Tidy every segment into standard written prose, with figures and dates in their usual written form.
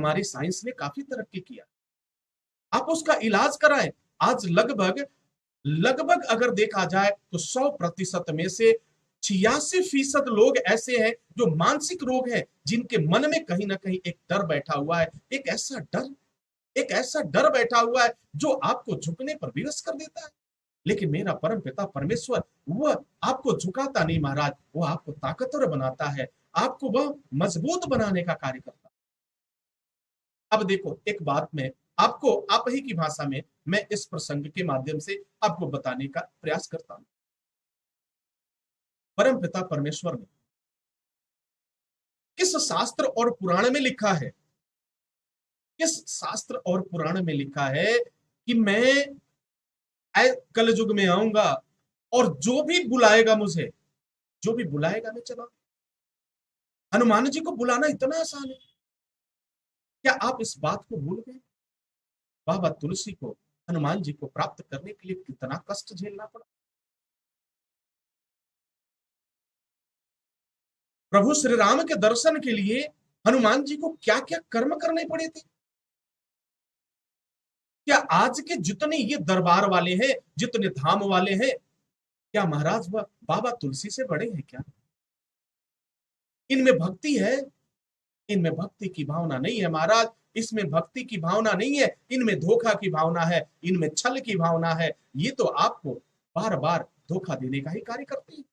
हमारी साइंस ने काफी तरक्की किया, आप उसका इलाज कराएं। आज लगभग लगभग अगर देखा जाए तो 100% में से 86% लोग ऐसे हैं जो मानसिक रोग हैं, जिनके मन में कहीं ना कहीं एक डर बैठा हुआ है, एक ऐसा डर बैठा हुआ है जो आपको झुकने पर विवश कर देता है। लेकिन मेरा परम पिता परमेश्वर वह आपको झुकाता नहीं महाराज, वो आपको ताकतवर बनाता है, आपको वह मजबूत बनाने का कार्य करता है। अब देखो, एक बात मैं आपको आप ही की भाषा में मैं इस प्रसंग के माध्यम से आपको बताने का प्रयास करता हूं। परम पिता परमेश्वर ने किस शास्त्र और पुराण में लिखा है, किस शास्त्र और पुराण में लिखा है कि मैं कल युग में आऊंगा और जो भी बुलाएगा मुझे, जो भी बुलाएगा मैं चला। हनुमान जी को बुलाना इतना आसान है, क्या आप इस बात को भूल गए? बाबा तुलसी को हनुमान जी को प्राप्त करने के लिए कितना कष्ट झेलना पड़ा। प्रभु श्री राम के दर्शन के लिए हनुमान जी को क्या क्या कर्म करने पड़े थे। क्या आज के जितने ये दरबार वाले हैं, जितने धाम वाले हैं, क्या महाराज वह बाबा तुलसी से बड़े हैं क्या? इनमें भक्ति है, इनमें भक्ति की भावना नहीं है महाराज, इसमें भक्ति की भावना नहीं है, इनमें धोखा की भावना है, इनमें छल की भावना है। ये तो आपको बार बार धोखा देने का ही कार्य करती है।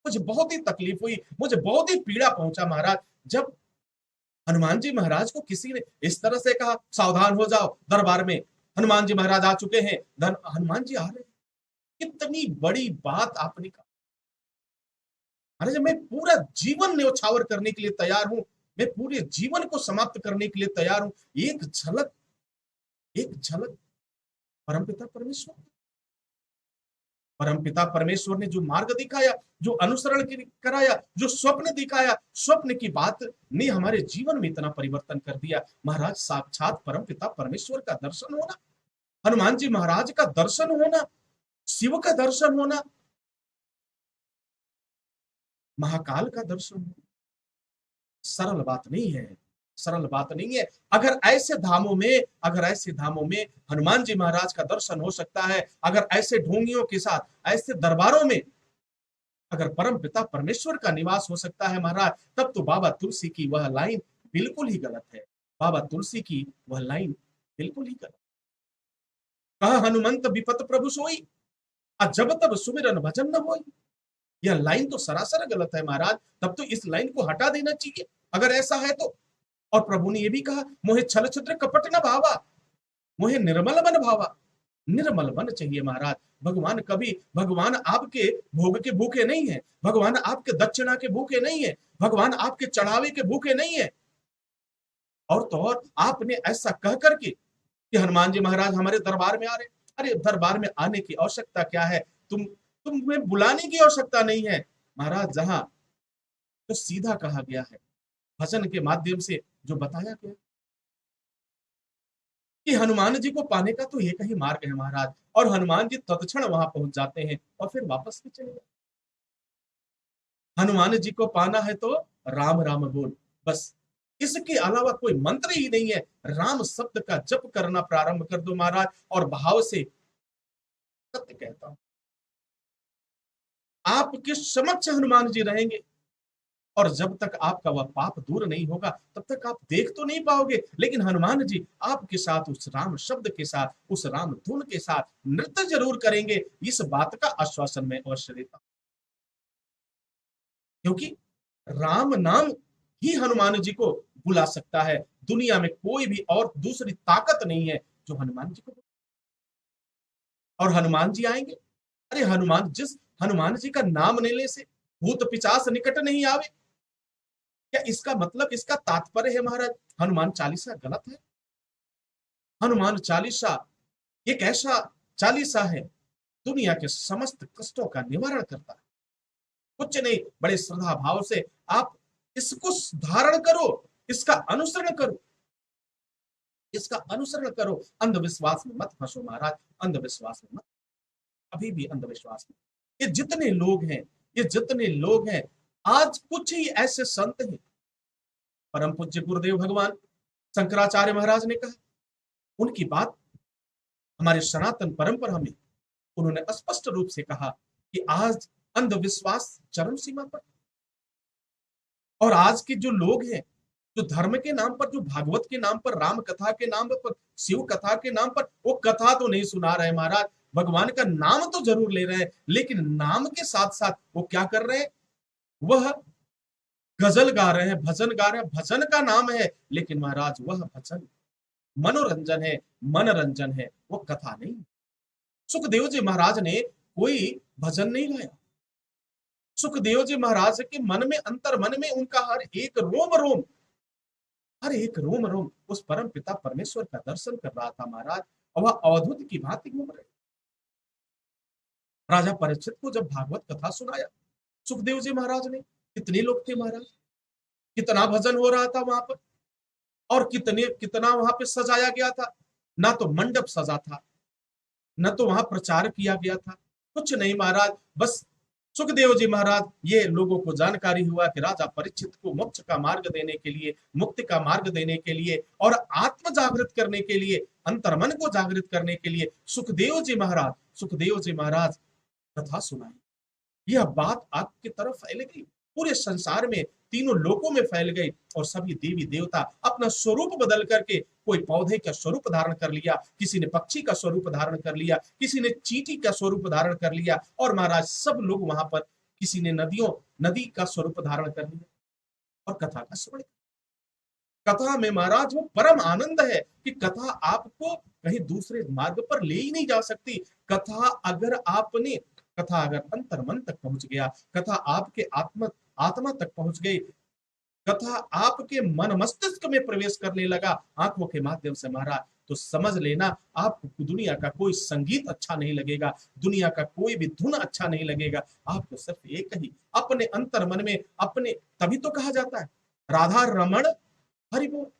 मुझे बहुत ही तकलीफ हुई, मुझे बहुत ही पीड़ा पहुंचा महाराज, जब हनुमान जी महाराज को किसी ने इस तरह से कहा, सावधान हो जाओ, दरबार में हनुमान जी महाराज आ चुके हैं, हनुमान जी आ रहे हैं। कितनी बड़ी बात आपने कहा महाराज, मैं पूरा जीवन न्यौछावर करने के लिए तैयार हूं, मैं पूरे जीवन को समाप्त करने के लिए तैयार हूं। एक झलक, एक झलक परमपिता परमेश्वर, परमपिता परमेश्वर ने जो मार्ग दिखाया, जो अनुसरण कराया, जो स्वप्न दिखाया, स्वप्न की बात ने हमारे जीवन में इतना परिवर्तन कर दिया महाराज। साक्षात परमपिता परमेश्वर का दर्शन होना, हनुमान जी महाराज का दर्शन होना, शिव का दर्शन होना, महाकाल का दर्शन होना सरल बात नहीं है, सरल बात नहीं है। अगर ऐसे धामों में, अगर ऐसे धामों में हनुमान जी महाराज का दर्शन हो सकता है, अगर ऐसे ढोंगियों के साथ, ऐसे दरबारों में अगर परम पिता परमेश्वर का निवास हो सकता है महाराज, तब तो बाबा तुलसी की वह लाइन बिल्कुल ही गलत है। बाबा तुलसी की वह लाइन बिल्कुल ही गलत। कहा हनुमंत विपत प्रभु सोई, जब तब सुमिरन भजन न होई। यह लाइन तो सरासर गलत है महाराज, तब तो इस लाइन को हटा देना चाहिए अगर ऐसा है तो। और प्रभु ने यह भी कहा, मोहे छल छिद्र कपट न भावा, मोहे निर्मल मन भावा। निर्मल मन चाहिए महाराज। भगवान कभी, भगवान आपके भोग के भूखे नहीं है, भगवान आपके दक्षिणा के भूखे नहीं है, भगवान आपके चढ़ावे के भूखे नहीं है। और तो और आपने ऐसा कह करके कि हनुमान जी महाराज हमारे दरबार में आ रहे, अरे दरबार में आने की आवश्यकता क्या है? तुम्हें बुलाने की आवश्यकता नहीं है महाराज। जहां तो सीधा कहा गया है, भजन के माध्यम से जो बताया गया कि हनुमान जी को पाने का तो एक ही मार्ग है महाराज, और हनुमान जी तत्क्षण वहां पहुंच जाते हैं और फिर वापस भी चले जाते। हनुमान जी को पाना है तो राम राम बोल, बस, इसके अलावा कोई मंत्र ही नहीं है। राम शब्द का जप करना प्रारंभ कर दो महाराज, और भाव से सत्य कहता हूं, आपके समक्ष हनुमान जी रहेंगे, और जब तक आपका वह पाप दूर नहीं होगा तब तक आप देख तो नहीं पाओगे, लेकिन हनुमान जी आपके साथ उस राम शब्द के साथ, उस राम धुन के साथ नृत्य जरूर करेंगे। इस बात का आश्वासन मैं अवश्य देता हूं, क्योंकि राम नाम ही हनुमान जी को बुला सकता है। दुनिया में कोई भी और दूसरी ताकत नहीं है जो हनुमान जी को। और हनुमान जी आएंगे, अरे हनुमान जी का नाम लेने से भूत पिशाच निकट नहीं आवे। क्या इसका मतलब, इसका तात्पर्य है महाराज हनुमान चालीसा गलत है? हनुमान चालीसा एक ऐसा चालीसा है, दुनिया के समस्त कष्टों का निवारण करता है। कुछ नहीं, बड़े श्रद्धा भाव से आप इसको धारण करो, इसका अनुसरण करो, इसका अनुसरण करो। अंधविश्वास में मत फंसो महाराज, अंधविश्वास में मत, अभी भी अंधविश्वास में। ये जितने लोग हैं, ये जितने लोग हैं, आज कुछ ही ऐसे संत हैं, परम पूज्य गुरुदेव भगवान शंकराचार्य महाराज ने कहा, उनकी बात हमारे सनातन परंपरा में उन्होंने स्पष्ट रूप से कहा कि आज अंधविश्वास चरम सीमा पर, और आज के जो लोग हैं, जो धर्म के नाम पर, जो भागवत के नाम पर, राम कथा के नाम पर, शिव कथा के नाम पर, वो कथा तो नहीं सुना रहे महाराज, भगवान का नाम तो जरूर ले रहे हैं, लेकिन नाम के साथ साथ वो क्या कर रहे हैं, वह गजल गा रहे हैं, भजन गा रहे हैं। भजन का नाम है, लेकिन महाराज वह भजन मनोरंजन है, मनोरंजन है, वो कथा नहीं। सुखदेव जी महाराज ने कोई भजन नहीं गाया। सुखदेव जी महाराज के मन में, अंतर मन में, उनका हर एक रोम रोम, हर एक रोम रोम उस परम पिता परमेश्वर का दर्शन कर रहा था महाराज, और वह अवधूत की भांति घूम रहे। राजा परीक्षित को जब भागवत कथा सुनाया सुखदेव जी महाराज ने, कितने लोग थे महाराज, कितना भजन हो रहा था वहां पर, और कितना वहां पे सजाया गया था। ना तो मंडप सजा था, न तो वहां प्रचार किया गया था, कुछ नहीं महाराज। बस सुखदेव जी महाराज, ये लोगों को जानकारी हुआ कि राजा परीक्षित को मोक्ष का मार्ग देने के लिए, मुक्ति का मार्ग देने के लिए, और आत्म जागृत करने के लिए, अंतर्मन को जागृत करने के लिए सुखदेव जी महाराज कथा सुनाई। यह बात आपकी तरफ फैल गई, पूरे संसार में, तीनों लोकों में फैल गई, और सभी देवी देवता अपना स्वरूप बदल करके, कोई पौधे का स्वरूप धारण कर लिया, किसी ने पक्षी का स्वरूप धारण कर लिया, किसी ने चींटी का स्वरूप धारण कर लिया, और महाराज सब लोग वहां पर, किसी ने नदी का स्वरूप धारण कर लिया, और कथा का श्रवण। कथा में महाराज वो परम आनंद है कि कथा आपको कहीं दूसरे मार्ग पर ले ही नहीं जा सकती। कथा अगर अंतर मन तक पहुंच गया, कथा आपके आत्मा तक पहुंच गई, कथा आपके मन मस्तिष्क में प्रवेश करने लगा आंखों के माध्यम से महाराज, तो समझ लेना आपको दुनिया का कोई संगीत अच्छा नहीं लगेगा, दुनिया का कोई भी धुन अच्छा नहीं लगेगा। आपको सिर्फ एक ही अपने अंतर मन में, अपने, तभी तो कहा जाता है राधा रमण हरि बोल।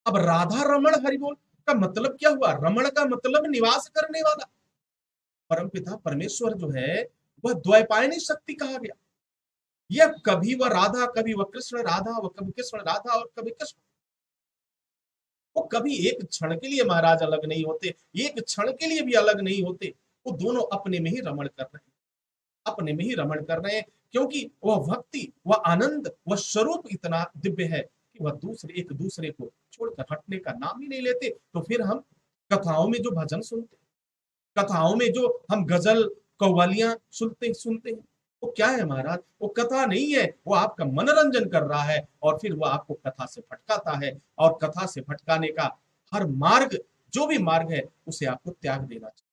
अब राधा रमण हरि बोल का मतलब क्या हुआ? रमण का मतलब निवास करने वाला। परमपिता परमेश्वर जो है वह द्वैपायनी शक्ति कहा गया। यह कभी वह राधा, कभी वह कृष्ण राधा, वह कभी कृष्ण राधा, और कभी कृष्ण। वो कभी एक क्षण के लिए महाराज अलग नहीं होते, एक क्षण के लिए भी अलग नहीं होते। वो दोनों अपने में ही रमण कर रहे हैं, अपने में ही रमण कर रहे हैं, क्योंकि वह भक्ति, वह आनंद, वह स्वरूप इतना दिव्य है कि वह एक दूसरे को छोड़कर हटने का नाम ही नहीं लेते। तो फिर हम कथाओं में जो भजन सुनते, कथाओं में जो हम गजल कव्वालियां सुनते हैं, वो क्या है महाराज? वो कथा नहीं है, वो आपका मनोरंजन कर रहा है, और फिर वो आपको कथा से भटकाता है, और कथा से भटकाने का हर मार्ग, जो भी मार्ग है, उसे आपको त्याग देना चाहिए।